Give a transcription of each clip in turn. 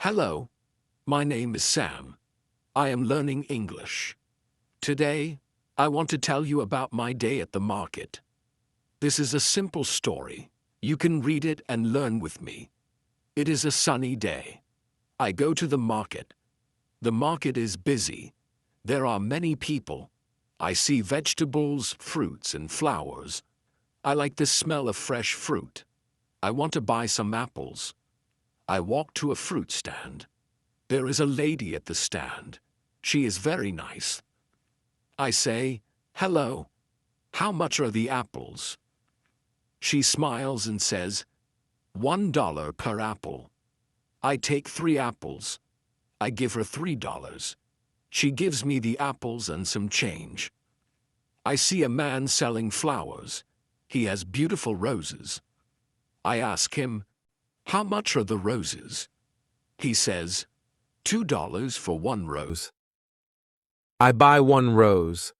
Hello, my name is Sam. I am learning English. Today, I want to tell you about my day at the market. This is a simple story. You can read it and learn with me. It is a sunny day. I go to the market. The market is busy. There are many people. I see vegetables, fruits, and flowers. I like the smell of fresh fruit. I want to buy some apples. I walk to a fruit stand. There is a lady at the stand. She is very nice. I say, "Hello. How much are the apples?" She smiles and says, $1 per apple. I take 3 apples. I give her $3. She gives me the apples and some change. I see a man selling flowers. He has beautiful roses. I ask him, "How much are the roses?" He says, $2 for 1 rose. I buy 1 rose.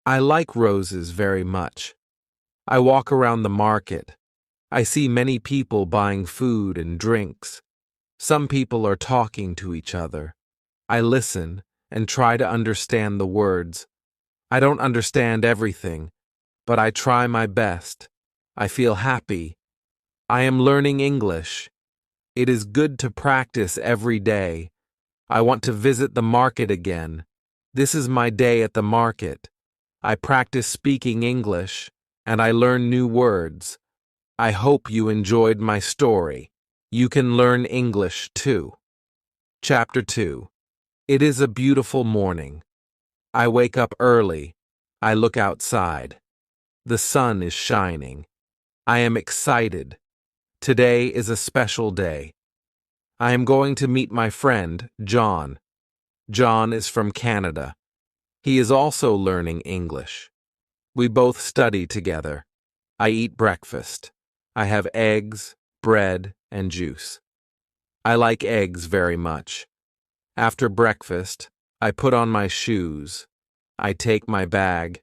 I like roses very much. I walk around the market. I see many people buying food and drinks. Some people are talking to each other. I listen and try to understand the words. I don't understand everything, but I try my best. I feel happy. I am learning English. It is good to practice every day. I want to visit the market again. This is my day at the market. I practice speaking English, and I learn new words. I hope you enjoyed my story. You can learn English too. Chapter 2. It is a beautiful morning. I wake up early. I look outside. The sun is shining. I am excited. Today is a special day. I am going to meet my friend, John. John is from Canada. He is also learning English. We both study together. I eat breakfast. I have eggs, bread, and juice. I like eggs very much. After breakfast, I put on my shoes. I take my bag.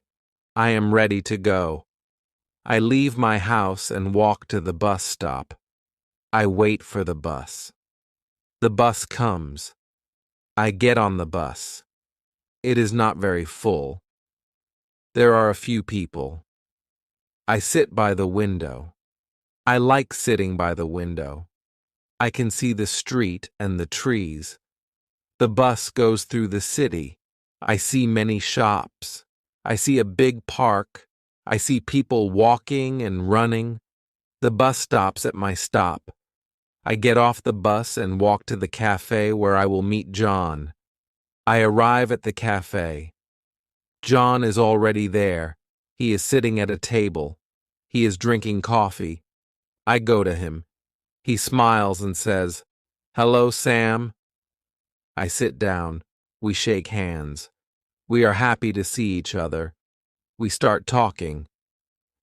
I am ready to go. I leave my house and walk to the bus stop. I wait for the bus. The bus comes. I get on the bus. It is not very full. There are a few people. I sit by the window. I like sitting by the window. I can see the street and the trees. The bus goes through the city. I see many shops. I see a big park. I see people walking and running. The bus stops at my stop. I get off the bus and walk to the cafe where I will meet John. I arrive at the cafe. John is already there. He is sitting at a table. He is drinking coffee. I go to him. He smiles and says, "Hello, Sam." I sit down. We shake hands. We are happy to see each other. We start talking.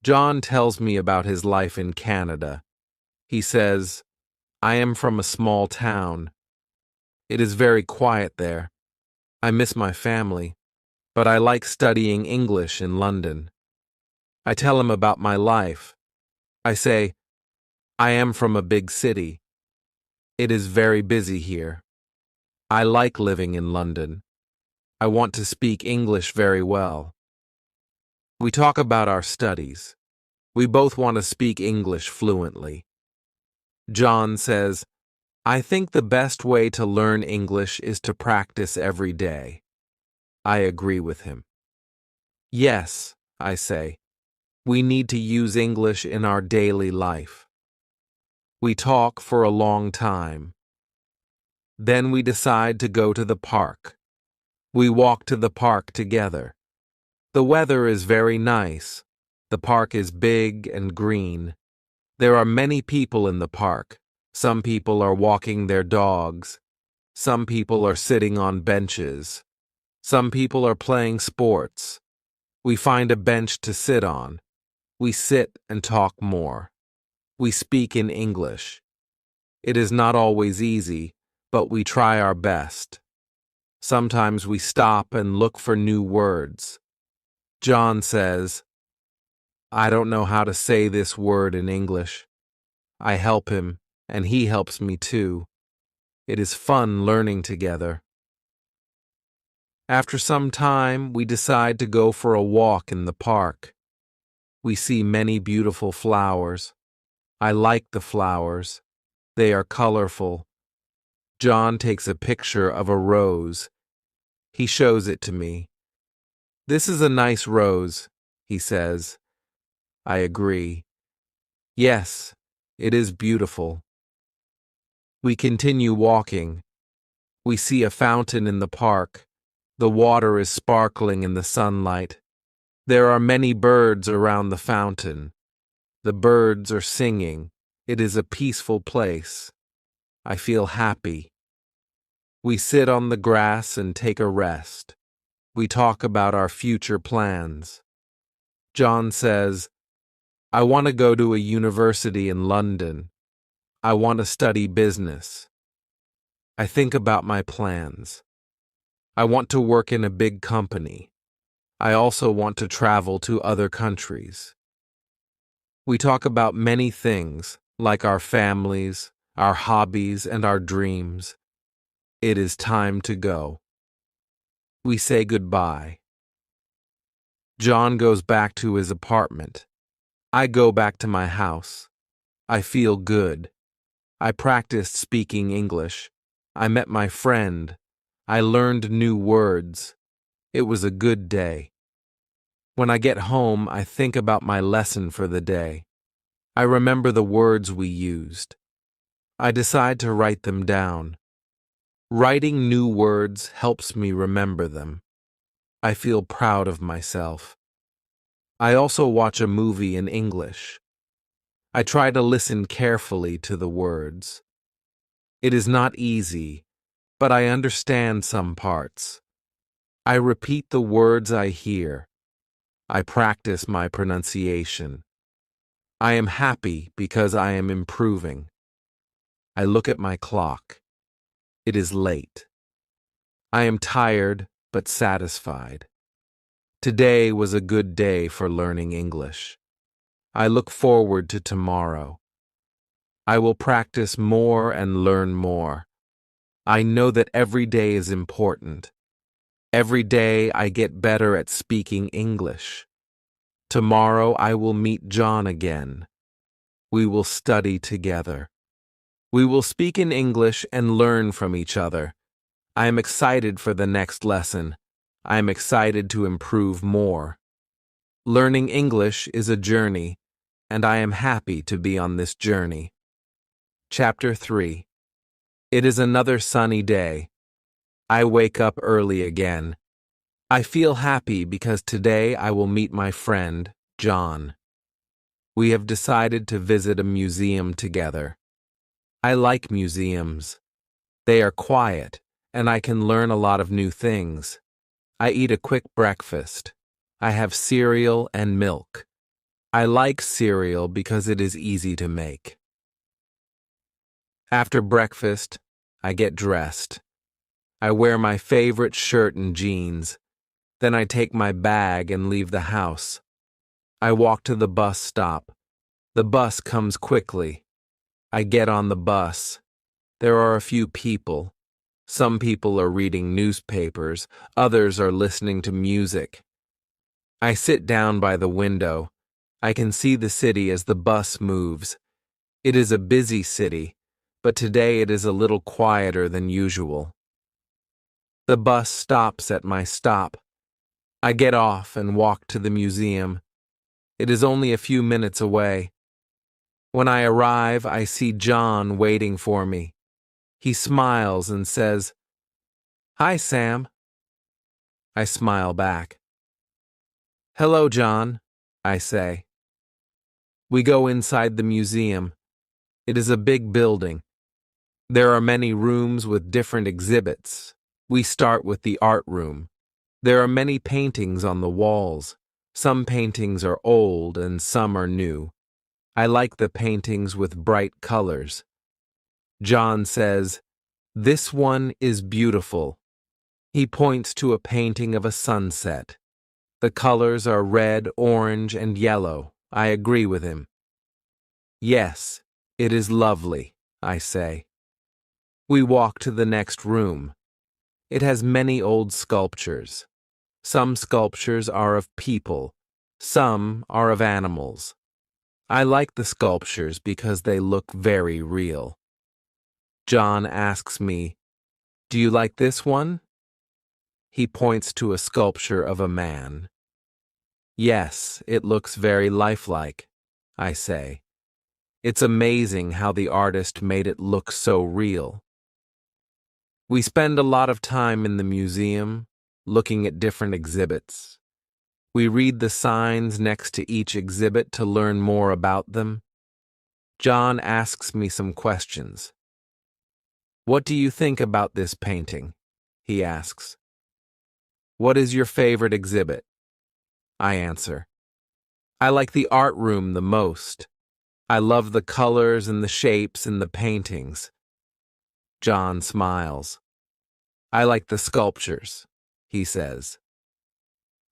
John tells me about his life in Canada. He says, "I am from a small town. It is very quiet there. I miss my family, but I like studying English in London." I tell him about my life. I say, "I am from a big city. It is very busy here. I like living in London. I want to speak English very well." We talk about our studies. We both want to speak English fluently. John says, "I think the best way to learn English is to practice every day." I agree with him. "Yes," I say, "we need to use English in our daily life." We talk for a long time. Then we decide to go to the park. We walk to the park together. The weather is very nice. The park is big and green. There are many people in the park. Some people are walking their dogs. Some people are sitting on benches. Some people are playing sports. We find a bench to sit on. We sit and talk more. We speak in English. It is not always easy, but we try our best. Sometimes we stop and look for new words. John says, "I don't know how to say this word in English." I help him, and he helps me too. It is fun learning together. After some time, we decide to go for a walk in the park. We see many beautiful flowers. I like the flowers. They are colorful. John takes a picture of a rose. He shows it to me. "This is a nice rose," he says. I agree. Yes, it is beautiful. We continue walking. We see a fountain in the park. The water is sparkling in the sunlight. There are many birds around the fountain. The birds are singing. It is a peaceful place. I feel happy. We sit on the grass and take a rest. We talk about our future plans. John says, "I want to go to a university in London. I want to study business." I think about my plans. I want to work in a big company. I also want to travel to other countries. We talk about many things, like our families, our hobbies, and our dreams. It is time to go. We say goodbye. John goes back to his apartment. I go back to my house. I feel good. I practiced speaking English. I met my friend. I learned new words. It was a good day. When I get home, I think about my lesson for the day. I remember the words we used. I decide to write them down. Writing new words helps me remember them. I feel proud of myself. I also watch a movie in English. I try to listen carefully to the words. It is not easy, but I understand some parts. I repeat the words I hear. I practice my pronunciation. I am happy because I am improving. I look at my clock. It is late. I am tired but satisfied. Today was a good day for learning English. I look forward to tomorrow. I will practice more and learn more. I know that every day is important. Every day I get better at speaking English. Tomorrow I will meet John again. We will study together. We will speak in English and learn from each other. I am excited for the next lesson. I am excited to improve more. Learning English is a journey, and I am happy to be on this journey. Chapter 3. It is another sunny day. I wake up early again. I feel happy because today I will meet my friend, John. We have decided to visit a museum together. I like museums. They are quiet, and I can learn a lot of new things. I eat a quick breakfast. I have cereal and milk. I like cereal because it is easy to make. After breakfast, I get dressed. I wear my favorite shirt and jeans. Then I take my bag and leave the house. I walk to the bus stop. The bus comes quickly. I get on the bus. There are a few people. Some people are reading newspapers. Others are listening to music. I sit down by the window. I can see the city as the bus moves. It is a busy city, but today it is a little quieter than usual. The bus stops at my stop. I get off and walk to the museum. It is only a few minutes away. When I arrive, I see John waiting for me. He smiles and says, "Hi, Sam." I smile back. "Hello, John," I say. We go inside the museum. It is a big building. There are many rooms with different exhibits. We start with the art room. There are many paintings on the walls. Some paintings are old and some are new. I like the paintings with bright colors. John says, "This one is beautiful." He points to a painting of a sunset. The colors are red, orange, and yellow. I agree with him. "Yes, it is lovely," I say. We walk to the next room. It has many old sculptures. Some sculptures are of people, some are of animals. I like the sculptures because they look very real. John asks me, "Do you like this one?" He points to a sculpture of a man. "Yes, it looks very lifelike," I say. "It's amazing how the artist made it look so real." We spend a lot of time in the museum, looking at different exhibits. We read the signs next to each exhibit to learn more about them. John asks me some questions. "What do you think about this painting?" he asks. "What is your favorite exhibit?" I answer. "I like the art room the most. I love the colors and the shapes in the paintings." John smiles. "I like the sculptures," he says.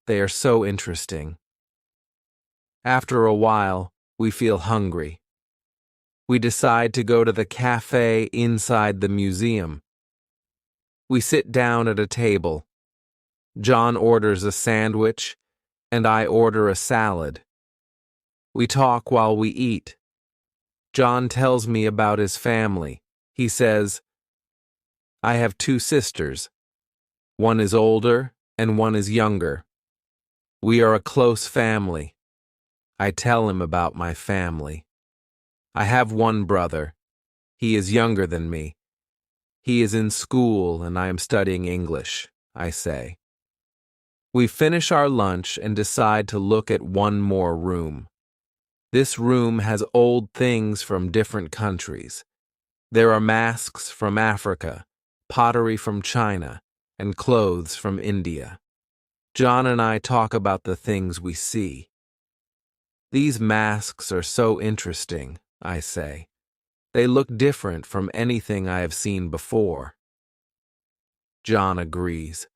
"They are so interesting." After a while, we feel hungry. We decide to go to the cafe inside the museum. We sit down at a table. John orders a sandwich, and I order a salad. We talk while we eat. John tells me about his family. He says, "I have 2 sisters. One is older and one is younger. We are a close family." I tell him about my family. "I have one brother. He is younger than me. He is in school and I am studying English," I say. We finish our lunch and decide to look at one more room. This room has old things from different countries. There are masks from Africa, pottery from China, and clothes from India. John and I talk about the things we see. "These masks are so interesting," I say. "They look different from anything I have seen before." John agrees.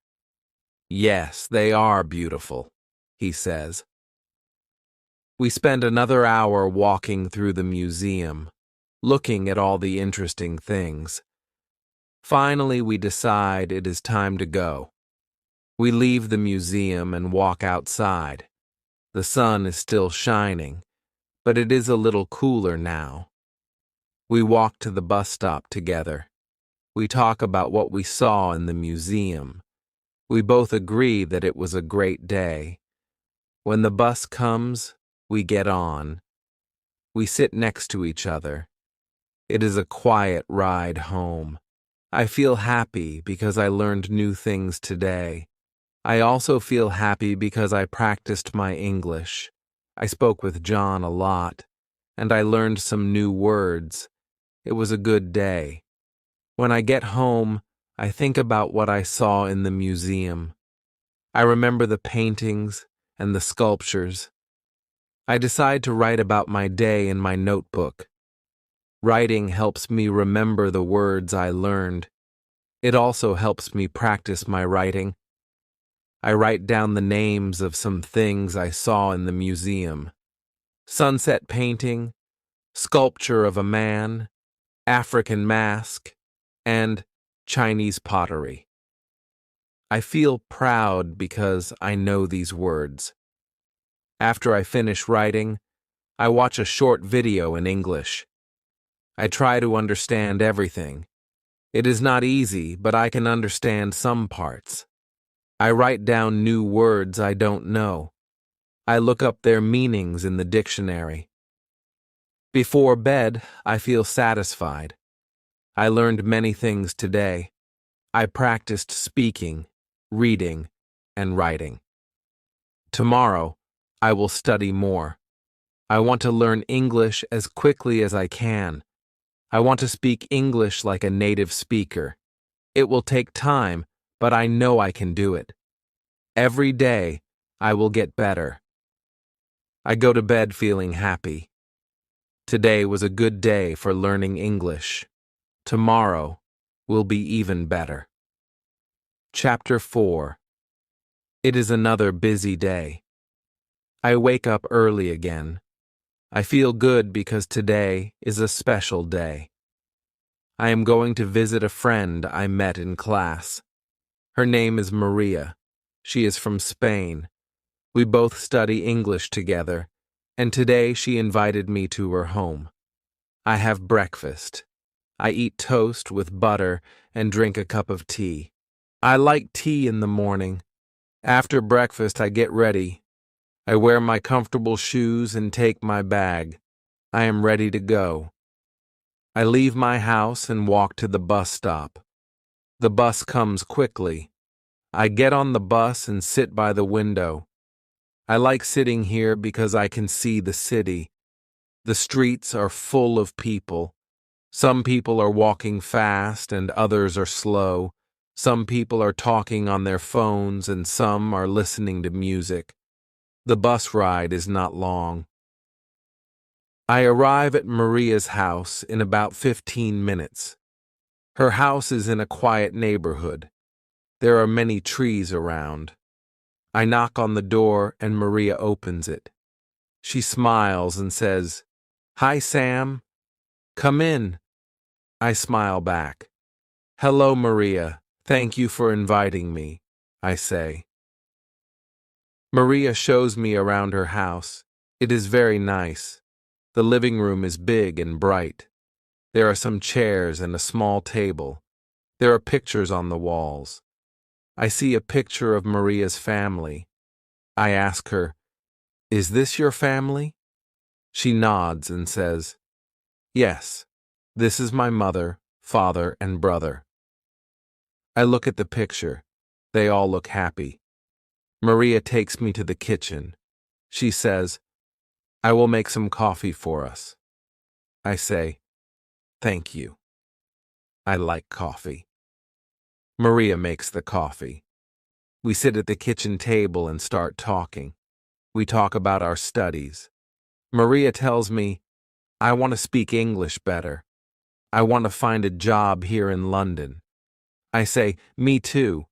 "Yes, they are beautiful," he says. We spend another hour walking through the museum, looking at all the interesting things. Finally, we decide it is time to go. We leave the museum and walk outside. The sun is still shining, but it is a little cooler now. We walk to the bus stop together. We talk about what we saw in the museum. We both agree that it was a great day. When the bus comes, we get on. We sit next to each other. It is a quiet ride home. I feel happy because I learned new things today. I also feel happy because I practiced my English. I spoke with John a lot, and I learned some new words. It was a good day. When I get home, I think about what I saw in the museum. I remember the paintings and the sculptures. I decide to write about my day in my notebook. Writing helps me remember the words I learned. It also helps me practice my writing. I write down the names of some things I saw in the museum: sunset painting, sculpture of a man, African mask, and Chinese pottery. I feel proud because I know these words. After I finish writing, I watch a short video in English. I try to understand everything. It is not easy, but I can understand some parts. I write down new words I don't know. I look up their meanings in the dictionary. Before bed, I feel satisfied. I learned many things today. I practiced speaking, reading, and writing. Tomorrow, I will study more. I want to learn English as quickly as I can. I want to speak English like a native speaker. It will take time, but I know I can do it. Every day, I will get better. I go to bed feeling happy. Today was a good day for learning English. Tomorrow will be even better. Chapter 4. It is another busy day. I wake up early again. I feel good because today is a special day. I am going to visit a friend I met in class. Her name is Maria. She is from Spain. We both study English together, and today she invited me to her home. I have breakfast. I eat toast with butter and drink a cup of tea. I like tea in the morning. After breakfast, I get ready. I wear my comfortable shoes and take my bag. I am ready to go. I leave my house and walk to the bus stop. The bus comes quickly. I get on the bus and sit by the window. I like sitting here because I can see the city. The streets are full of people. Some people are walking fast and others are slow. Some people are talking on their phones and some are listening to music. The bus ride is not long. I arrive at Maria's house in about 15 minutes. Her house is in a quiet neighborhood. There are many trees around. I knock on the door and Maria opens it. She smiles and says, "Hi, Sam. Come in." I smile back. "Hello, Maria. Thank you for inviting me," I say. Maria shows me around her house. It is very nice. The living room is big and bright. There are some chairs and a small table. There are pictures on the walls. I see a picture of Maria's family. I ask her, "Is this your family?" She nods and says, "Yes, this is my mother, father, and brother." I look at the picture. They all look happy. Maria takes me to the kitchen. She says, "I will make some coffee for us." I say, "Thank you. I like coffee." Maria makes the coffee. We sit at the kitchen table and start talking. We talk about our studies. Maria tells me, "I want to speak English better. I want to find a job here in London." I say, "Me too.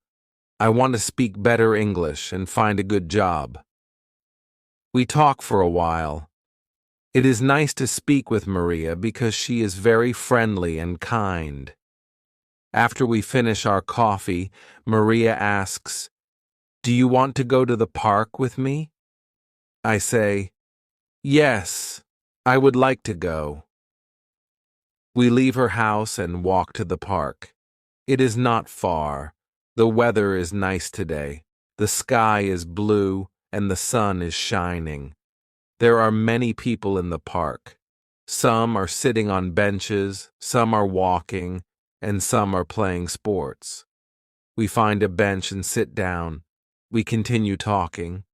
I want to speak better English and find a good job." We talk for a while. It is nice to speak with Maria because she is very friendly and kind. After we finish our coffee, Maria asks, "Do you want to go to the park with me?" I say, "Yes, I would like to go." We leave her house and walk to the park. It is not far. The weather is nice today. The sky is blue and the sun is shining. There are many people in the park. Some are sitting on benches, some are walking, and some are playing sports. We find a bench and sit down. We continue talking.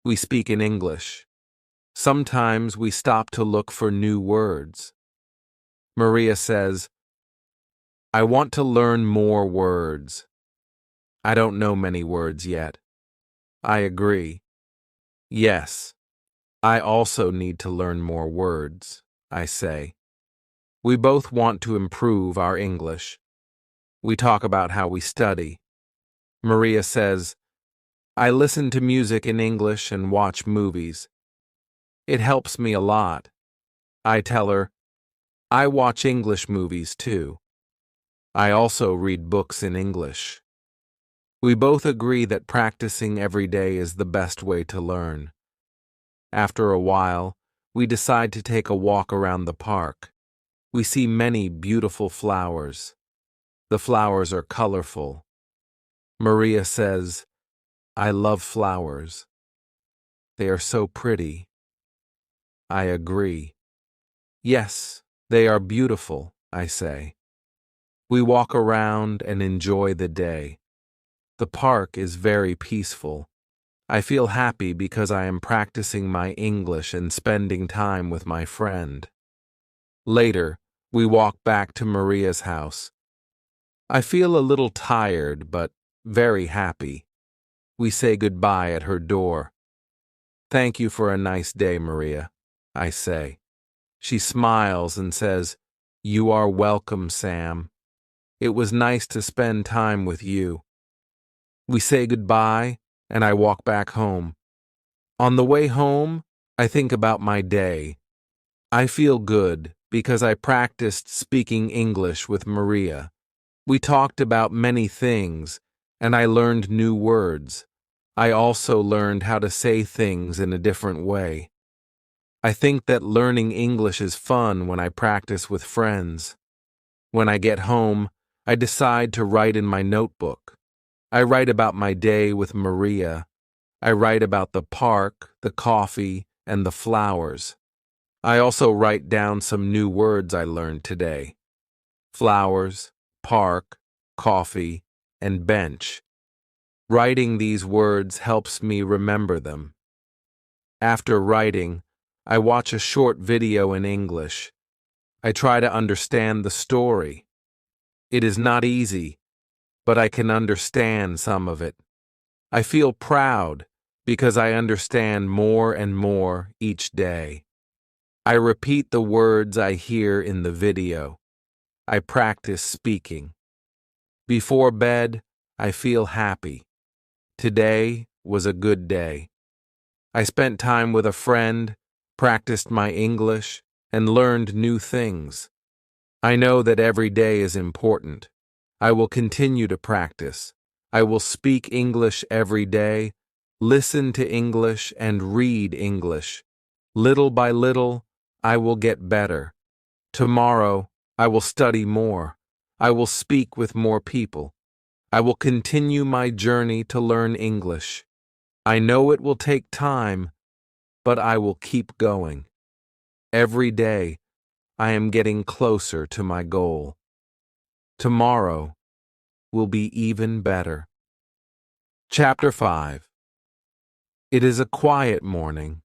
We speak in English. Sometimes we stop to look for new words. Maria says, "I want to learn more words. I don't know many words yet." I agree. "Yes, I also need to learn more words," I say. We both want to improve our English. We talk about how we study. Maria says, "I listen to music in English and watch movies. It helps me a lot." I tell her, "I watch English movies too. I also read books in English." We both agree that practicing every day is the best way to learn. After a while, we decide to take a walk around the park. We see many beautiful flowers. The flowers are colorful. Maria says, "I love flowers. They are so pretty." I agree. "Yes, they are beautiful," I say. We walk around and enjoy the day. The park is very peaceful. I feel happy because I am practicing my English and spending time with my friend. Later, we walk back to Maria's house. I feel a little tired, but very happy. We say goodbye at her door. "Thank you for a nice day, Maria," I say. She smiles and says, "You are welcome, Sam. It was nice to spend time with you." We say goodbye, and I walk back home. On the way home, I think about my day. I feel good because I practiced speaking English with Maria. We talked about many things, and I learned new words. I also learned how to say things in a different way. I think that learning English is fun when I practice with friends. When I get home, I decide to write in my notebook. I write about my day with Maria. I write about the park, the coffee, and the flowers. I also write down some new words I learned today. Flowers, park, coffee, and bench. Writing these words helps me remember them. After writing, I watch a short video in English. I try to understand the story. It is not easy, but I can understand some of it. I feel proud because I understand more and more each day. I repeat the words I hear in the video. I practice speaking. Before bed, I feel happy. Today was a good day. I spent time with a friend, practiced my English, and learned new things. I know that every day is important. I will continue to practice. I will speak English every day, listen to English, and read English. Little by little, I will get better. Tomorrow, I will study more. I will speak with more people. I will continue my journey to learn English. I know it will take time, but I will keep going. Every day, I am getting closer to my goal. Tomorrow will be even better. Chapter 5. It is a quiet morning.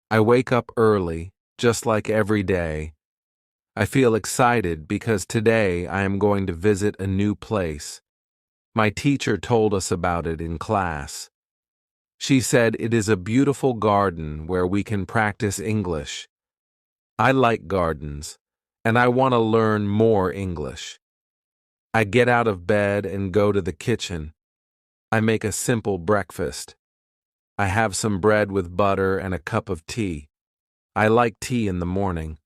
I wake up early, just like every day. I feel excited because today I am going to visit a new place. My teacher told us about it in class. She said it is a beautiful garden where we can practice English. I like gardens, and I want to learn more English. I get out of bed and go to the kitchen. I make a simple breakfast. I have some bread with butter and a cup of tea. I like tea in the morning.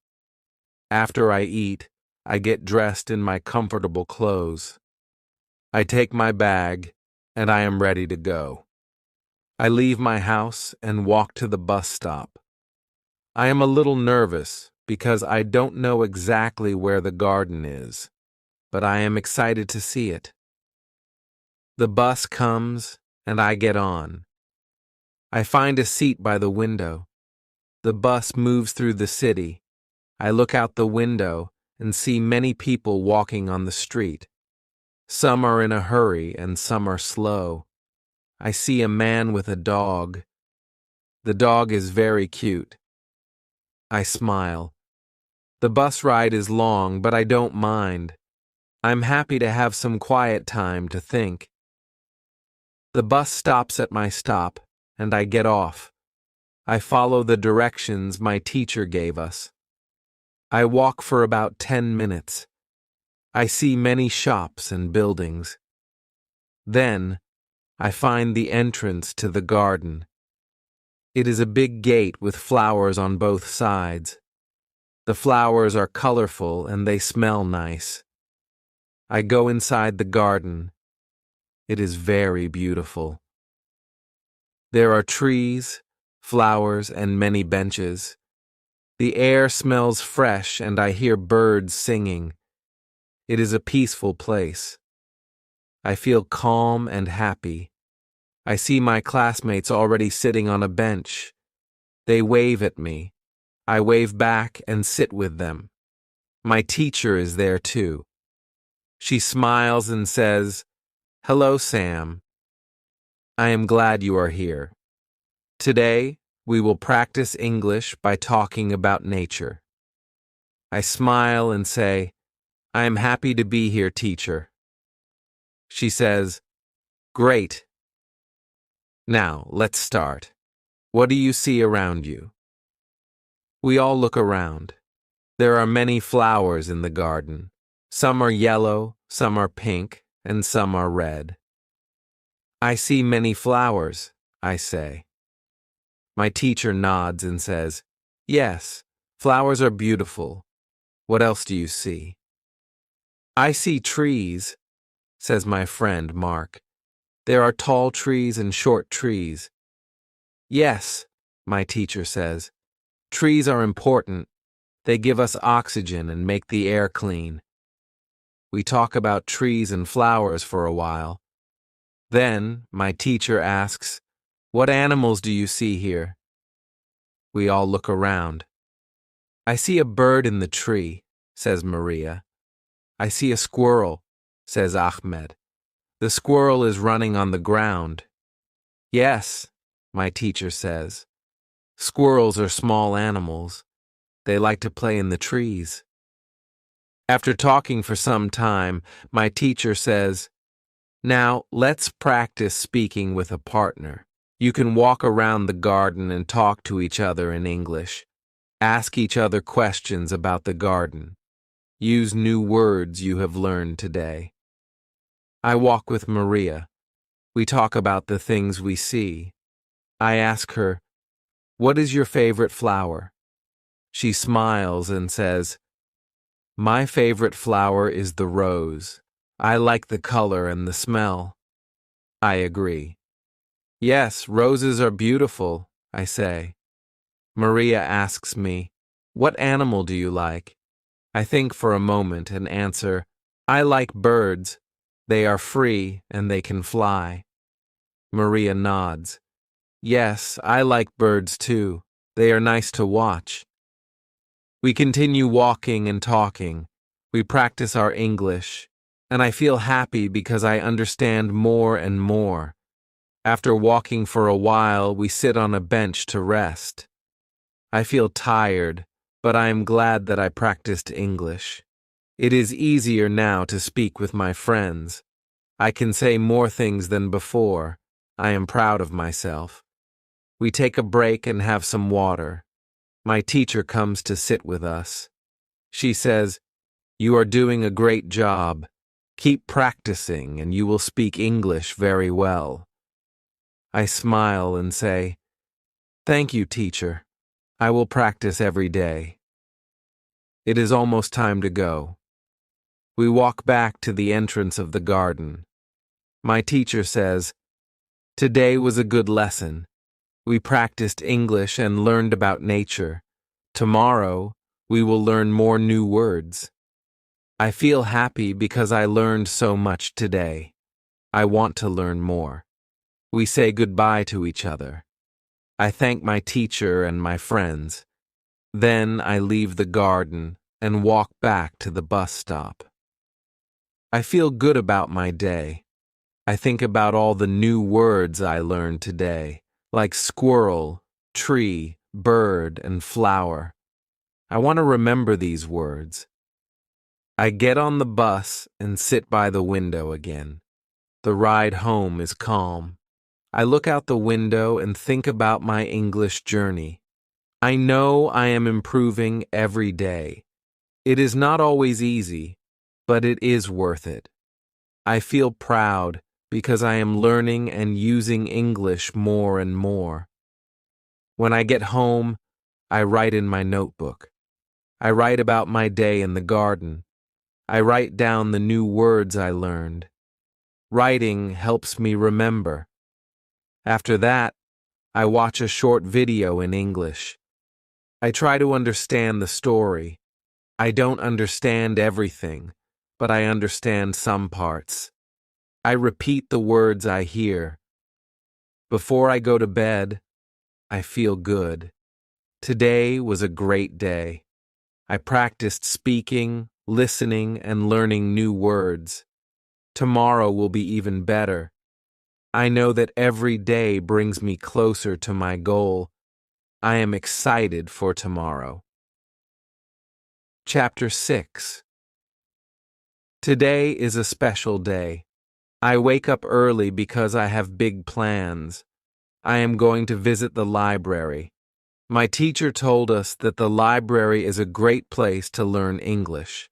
After I eat, I get dressed in my comfortable clothes. I take my bag, and I am ready to go. I leave my house and walk to the bus stop. I am a little nervous because I don't know exactly where the garden is, but I am excited to see it. The bus comes, and I get on. I find a seat by the window. The bus moves through the city. I look out the window and see many people walking on the street. Some are in a hurry and some are slow. I see a man with a dog. The dog is very cute. I smile. The bus ride is long, but I don't mind. I'm happy to have some quiet time to think. The bus stops at my stop, and I get off. I follow the directions my teacher gave us. I walk for about 10 minutes. I see many shops and buildings. Then, I find the entrance to the garden. It is a big gate with flowers on both sides. The flowers are colorful and they smell nice. I go inside the garden. It is very beautiful. There are trees, flowers, and many benches. The air smells fresh and I hear birds singing. It is a peaceful place. I feel calm and happy. I see my classmates already sitting on a bench. They wave at me. I wave back and sit with them. My teacher is there too. She smiles and says, "Hello, Sam. I am glad you are here. Today, we will practice English by talking about nature." I smile and say, "I am happy to be here, teacher." She says, "Great. Now, let's start. What do you see around you?" We all look around. There are many flowers in the garden. Some are yellow, some are pink, and some are red. "I see many flowers," I say. My teacher nods and says, "Yes, flowers are beautiful. What else do you see? I see trees, says my friend Mark. There are tall trees and short trees. Yes, my teacher says. Trees are important. They give us oxygen and make the air clean. We talk about trees and flowers for a while. Then, my teacher asks, "What animals do you see here?" We all look around. "I see a bird in the tree," says Maria. "I see a squirrel," says Ahmed. "The squirrel is running on the ground." "Yes," my teacher says. "Squirrels are small animals. They like to play in the trees." After talking for some time, my teacher says, "Now, let's practice speaking with a partner. You can walk around the garden and talk to each other in English. Ask each other questions about the garden. Use new words you have learned today." I walk with Maria. We talk about the things we see. I ask her, "What is your favorite flower?" She smiles and says, "My favorite flower is the rose. I like the color and the smell." I agree. "Yes, roses are beautiful," I say. Maria asks me, "What animal do you like?" I think for a moment and answer, "I like birds. They are free and they can fly." Maria nods. "Yes, I like birds too. They are nice to watch." We continue walking and talking. We practice our English, and I feel happy because I understand more and more. After walking for a while, we sit on a bench to rest. I feel tired, but I am glad that I practiced English. It is easier now to speak with my friends. I can say more things than before. I am proud of myself. We take a break and have some water. My teacher comes to sit with us. She says, "You are doing a great job. Keep practicing and you will speak English very well." I smile and say, "Thank you, teacher. I will practice every day." It is almost time to go. We walk back to the entrance of the garden. My teacher says, "Today was a good lesson. We practiced English and learned about nature. Tomorrow, we will learn more new words." I feel happy because I learned so much today. I want to learn more. We say goodbye to each other. I thank my teacher and my friends. Then I leave the garden and walk back to the bus stop. I feel good about my day. I think about all the new words I learned today, like squirrel, tree, bird, and flower. I want to remember these words. I get on the bus and sit by the window again. The ride home is calm. I look out the window and think about my English journey. I know I am improving every day. It is not always easy, but it is worth it. I feel proud because I am learning and using English more and more. When I get home, I write in my notebook. I write about my day in the garden. I write down the new words I learned. Writing helps me remember. After that, I watch a short video in English. I try to understand the story. I don't understand everything, but I understand some parts. I repeat the words I hear. Before I go to bed, I feel good. Today was a great day. I practiced speaking, listening, and learning new words. Tomorrow will be even better. I know that every day brings me closer to my goal. I am excited for tomorrow. Chapter 6. Today is a special day. I wake up early because I have big plans. I am going to visit the library. My teacher told us that the library is a great place to learn English.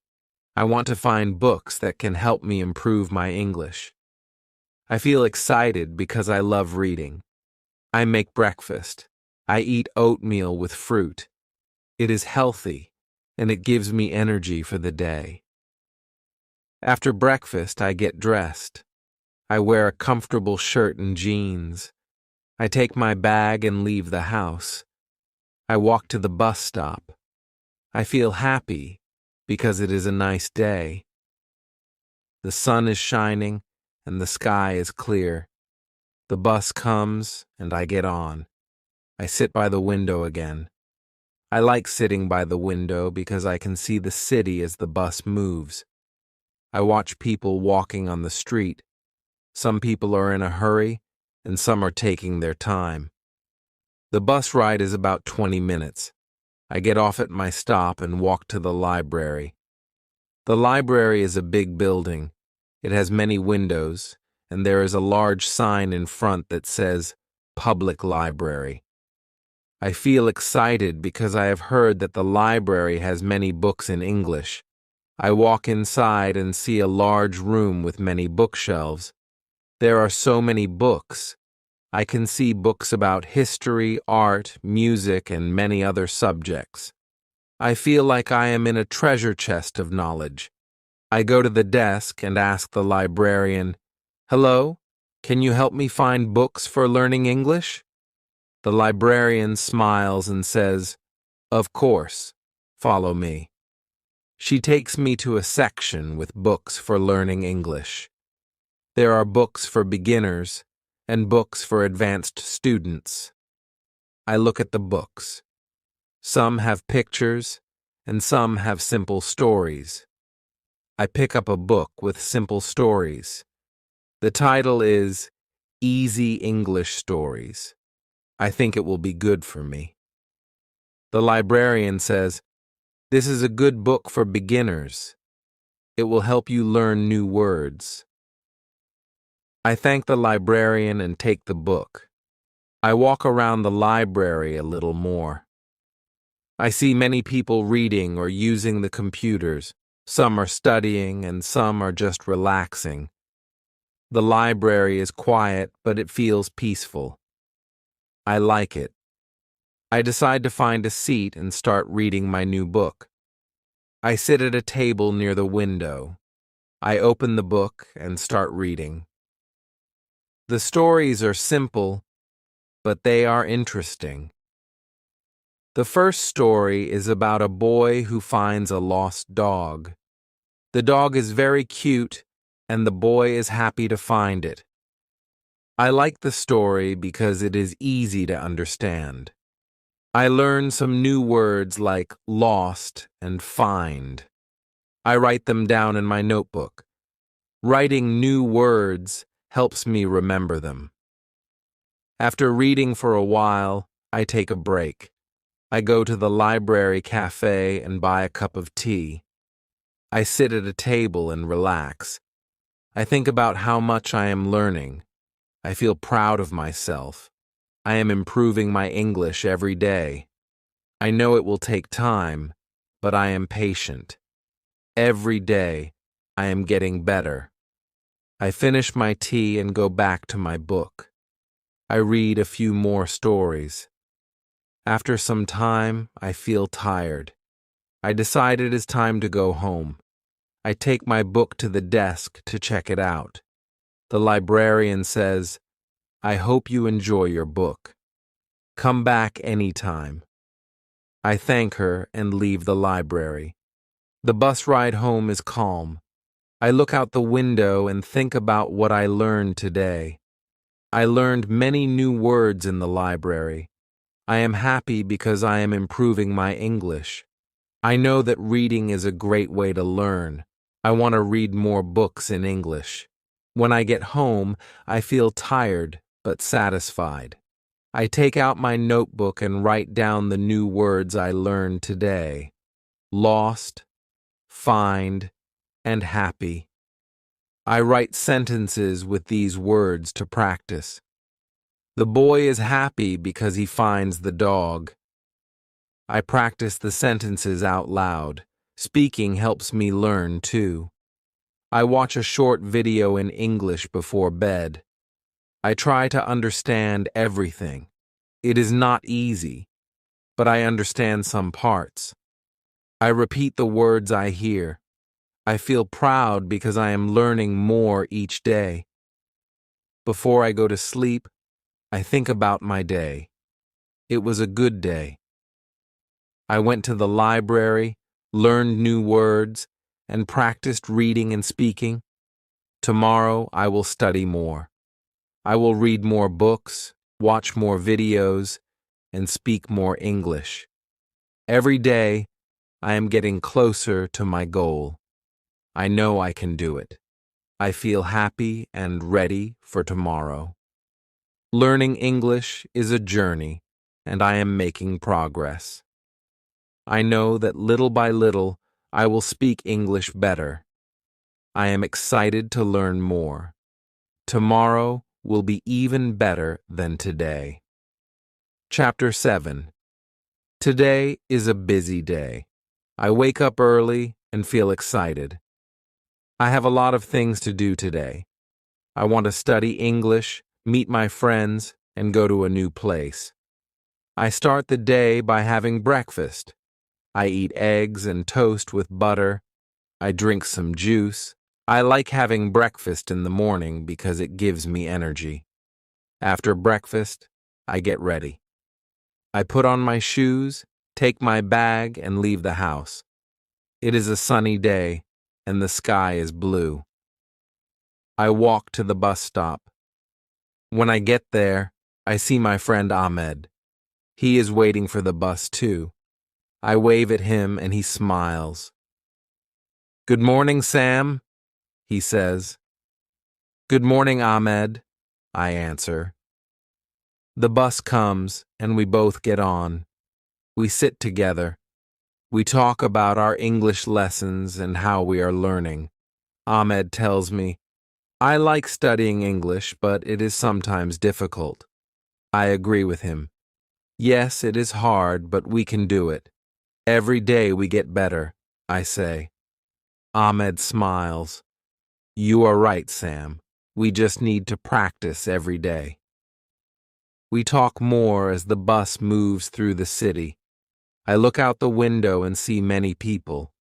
I want to find books that can help me improve my English. I feel excited because I love reading. I make breakfast. I eat oatmeal with fruit. It is healthy, and it gives me energy for the day. After breakfast, I get dressed. I wear a comfortable shirt and jeans. I take my bag and leave the house. I walk to the bus stop. I feel happy because it is a nice day. The sun is shining and the sky is clear. The bus comes and I get on. I sit by the window again. I like sitting by the window because I can see the city as the bus moves. I watch people walking on the street. Some people are in a hurry and some are taking their time. The bus ride is about 20 minutes. I get off at my stop and walk to the library. The library is a big building. It has many windows, and there is a large sign in front that says, Public Library. I feel excited because I have heard that the library has many books in English. I walk inside and see a large room with many bookshelves. There are so many books. I can see books about history, art, music, and many other subjects. I feel like I am in a treasure chest of knowledge. I go to the desk and ask the librarian, "Hello, can you help me find books for learning English?" The librarian smiles and says, "Of course, follow me." She takes me to a section with books for learning English. There are books for beginners and books for advanced students. I look at the books. Some have pictures and some have simple stories. I pick up a book with simple stories. The title is Easy English Stories. I think it will be good for me. The librarian says, "This is a good book for beginners. It will help you learn new words." I thank the librarian and take the book. I walk around the library a little more. I see many people reading or using the computers. Some are studying and some are just relaxing. The library is quiet, but it feels peaceful. I like it. I decide to find a seat and start reading my new book. I sit at a table near the window. I open the book and start reading. The stories are simple, but they are interesting. The first story is about a boy who finds a lost dog. The dog is very cute, and the boy is happy to find it. I like the story because it is easy to understand. I learn some new words like lost and find. I write them down in my notebook. Writing new words helps me remember them. After reading for a while, I take a break. I go to the library cafe and buy a cup of tea. I sit at a table and relax. I think about how much I am learning. I feel proud of myself. I am improving my English every day. I know it will take time, but I am patient. Every day, I am getting better. I finish my tea and go back to my book. I read a few more stories. After some time, I feel tired. I decide it is time to go home. I take my book to the desk to check it out. The librarian says, "I hope you enjoy your book. Come back anytime." I thank her and leave the library. The bus ride home is calm. I look out the window and think about what I learned today. I learned many new words in the library. I am happy because I am improving my English. I know that reading is a great way to learn. I want to read more books in English. When I get home, I feel tired but satisfied. I take out my notebook and write down the new words I learned today. Lost, find, and happy. I write sentences with these words to practice. The boy is happy because he finds the dog. I practice the sentences out loud. Speaking helps me learn, too. I watch a short video in English before bed. I try to understand everything. It is not easy, but I understand some parts. I repeat the words I hear. I feel proud because I am learning more each day. Before I go to sleep, I think about my day. It was a good day. I went to the library, learned new words, and practiced reading and speaking. Tomorrow I will study more. I will read more books, watch more videos, and speak more English. Every day, I am getting closer to my goal. I know I can do it. I feel happy and ready for tomorrow. Learning English is a journey, and I am making progress. I know that little by little, I will speak English better. I am excited to learn more. Tomorrow will be even better than today. Chapter 7. Today is a busy day. I wake up early and feel excited. I have a lot of things to do today. I want to study English, meet my friends, and go to a new place. I start the day by having breakfast. I eat eggs and toast with butter. I drink some juice. I like having breakfast in the morning because it gives me energy. After breakfast, I get ready. I put on my shoes, take my bag, and leave the house. It is a sunny day, and the sky is blue. I walk to the bus stop. When I get there, I see my friend Ahmed. He is waiting for the bus too. I wave at him and he smiles. "Good morning, Sam," he says. "Good morning, Ahmed," I answer. The bus comes and we both get on. We sit together. We talk about our English lessons and how we are learning. Ahmed tells me, "I like studying English, but it is sometimes difficult." I agree with him. Yes, it is hard, but we can do it. Every day we get better, I say. Ahmed smiles. "You are right, Sam. We just need to practice every day." We talk more as the bus moves through the city. I look out the window and see many people.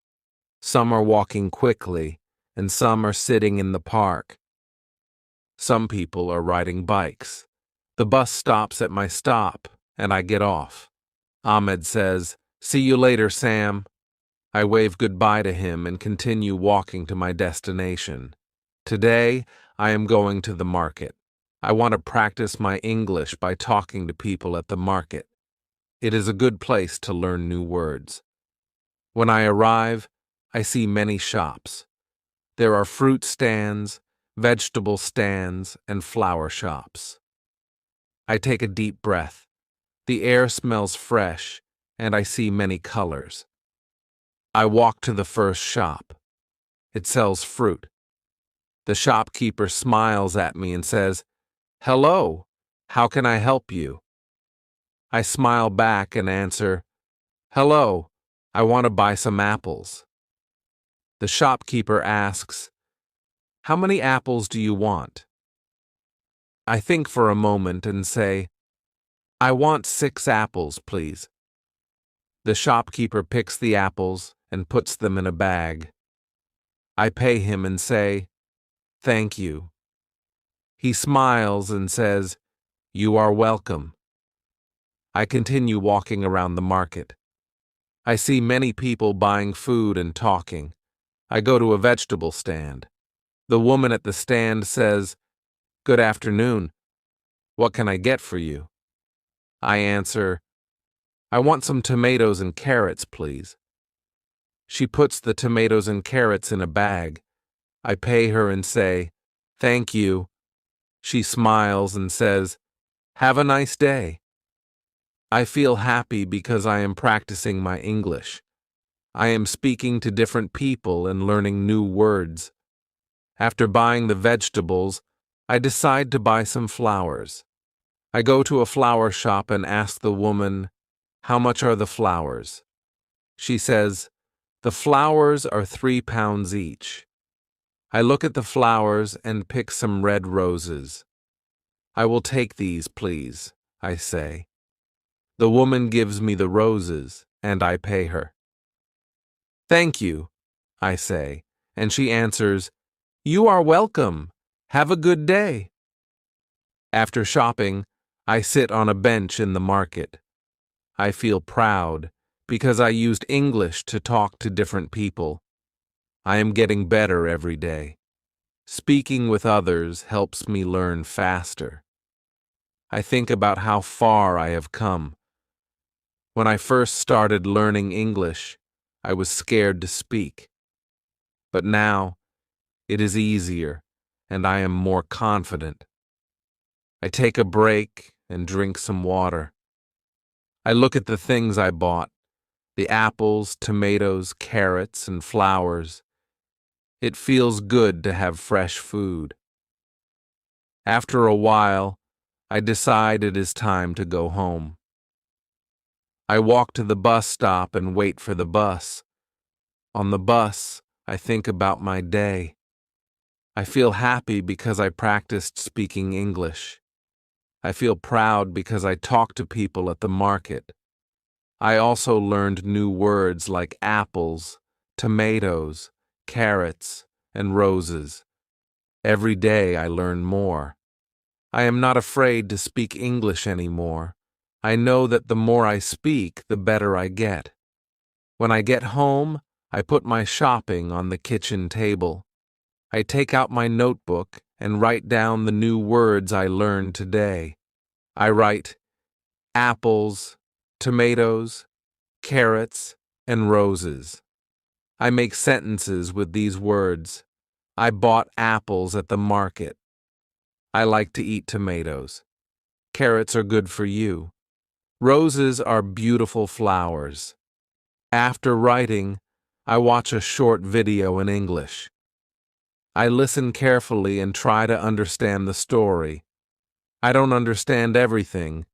Some are walking quickly, and some are sitting in the park. Some people are riding bikes. The bus stops at my stop, and I get off. Ahmed says, "See you later, Sam." I wave goodbye to him and continue walking to my destination. Today, I am going to the market. I want to practice my English by talking to people at the market. It is a good place to learn new words. When I arrive, I see many shops. There are fruit stands, vegetable stands, and flower shops. I take a deep breath. The air smells fresh, and I see many colors. I walk to the first shop. It sells fruit. The shopkeeper smiles at me and says, "Hello, how can I help you?" I smile back and answer, "Hello, I want to buy some apples." The shopkeeper asks, "How many apples do you want?" I think for a moment and say, "I want 6 apples, please." The shopkeeper picks the apples and puts them in a bag. I pay him and say, "Thank you." He smiles and says, "You are welcome." I continue walking around the market. I see many people buying food and talking. I go to a vegetable stand. The woman at the stand says, "Good afternoon. What can I get for you?" I answer, "I want some tomatoes and carrots, please." She puts the tomatoes and carrots in a bag. I pay her and say, "Thank you." She smiles and says, "Have a nice day." I feel happy because I am practicing my English. I am speaking to different people and learning new words. After buying the vegetables, I decide to buy some flowers. I go to a flower shop and ask the woman, "How much are the flowers?" She says, "The flowers are 3 pounds each." I look at the flowers and pick some red roses. "I will take these, please," I say. The woman gives me the roses, and I pay her. Thank you, I say, and she answers, You are welcome. Have a good day. After shopping, I sit on a bench in the market. I feel proud because I used English to talk to different people. I am getting better every day. Speaking with others helps me learn faster. I think about how far I have come. When I first started learning English, I was scared to speak. But now, it is easier, and I am more confident. I take a break and drink some water. I look at the things I bought, the apples, tomatoes, carrots, and flowers. It feels good to have fresh food. After a while, I decide it is time to go home. I walk to the bus stop and wait for the bus. On the bus, I think about my day. I feel happy because I practiced speaking English. I feel proud because I talked to people at the market. I also learned new words like apples, tomatoes, carrots, and roses. Every day I learn more. I am not afraid to speak English anymore. I know that the more I speak, the better I get. When I get home, I put my shopping on the kitchen table. I take out my notebook and write down the new words I learned today. I write apples, tomatoes, carrots, and roses. I make sentences with these words. I bought apples at the market. I like to eat tomatoes. Carrots are good for you. Roses are beautiful flowers. After writing, I watch a short video in English. I listen carefully and try to understand the story. I don't understand everything,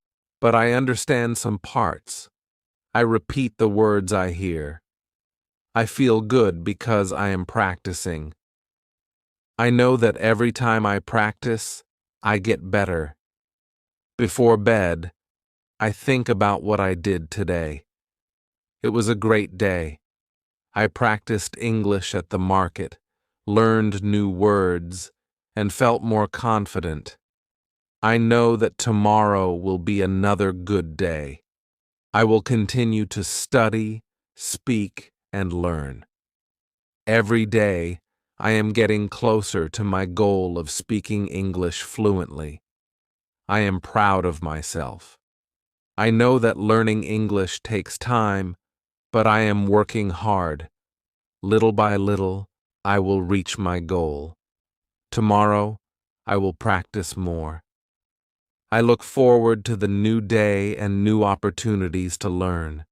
but I understand some parts. I repeat the words I hear. I feel good because I am practicing. I know that every time I practice, I get better. Before bed, I think about what I did today. It was a great day. I practiced English at the market, learned new words, and felt more confident. I know that tomorrow will be another good day. I will continue to study, speak, and learn. Every day, I am getting closer to my goal of speaking English fluently. I am proud of myself. I know that learning English takes time, but I am working hard. Little by little, I will reach my goal. Tomorrow, I will practice more. I look forward to the new day and new opportunities to learn.